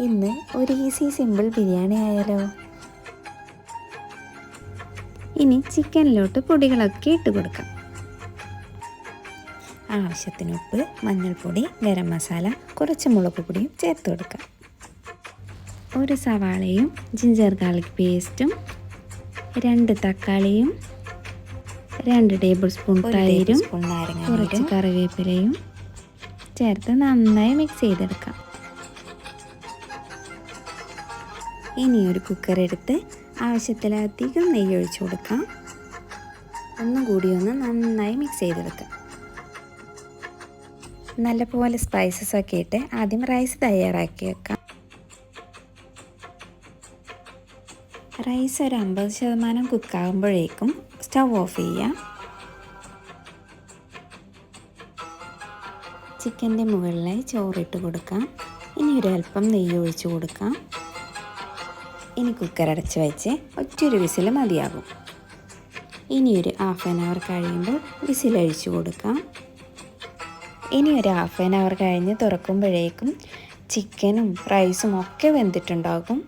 ഇന്ന് ഒരു easy simple biryani ആയാലോ. ഇനി ചിക്കനിലോട്ട് പൊടികളൊക്കെ ഇട്ട് കൊടുക്കാം. ആവശ്യത്തിന് ഉപ്പ്, മഞ്ഞൾപ്പൊടി, ഗരം മസാല, കുറച്ച് മുളക് പൊടിയും ചേർത്ത് കൊടുക്കാം. ഒരു സവാളയും ജിഞ്ചർ ഗാർലിക് പേസ്റ്റും, 2 തക്കാളിയും, 2 ടേബിൾ സ്പൂൺ തൈരും, കുറച്ച് കറിവേപ്പിലയും ചേർത്ത് നന്നായി മിക്സ് ചെയ്തെടുക്കാം. ഇനി ഒരു കുക്കർ എടുത്ത് ആവശ്യത്തിലധികം നെയ്യ് ഒഴിച്ചു കൊടുക്കാം. ഒന്നുകൂടി നന്നായി മിക്സ് ചെയ്തെടുക്കാം. നല്ലപോലെ സ്പൈസസ് ഒക്കെ ഇട്ട് ആദ്യം റൈസ് തയ്യാറാക്കി വെക്കാം. റൈസ് ഒരു 50% കുക്കാകുമ്പോഴേക്കും സ്റ്റവ് ഓഫ് ചെയ്യാം. ചിക്കൻ്റെ മുകളിലായി ചോറിട്ട് കൊടുക്കാം. ഇനി ഒരു അല്പം നെയ്യ് ഒഴിച്ചു കൊടുക്കാം. ഇനി കുക്കർ അടച്ച് വെച്ച് ഒറ്റൊരു വിസിൽ മതിയാകും. ഇനി ഒരു ഹാഫ് ആൻ അവർ കഴിയുമ്പോൾ വിസിലഴിച്ചു കൊടുക്കാം. ഇനി ഒരു ഹാഫ് ആൻ അവർ കഴിഞ്ഞ് തുറക്കുമ്പോഴേക്കും ചിക്കനും റൈസും ഒക്കെ വെന്തിട്ടുണ്ടാകും.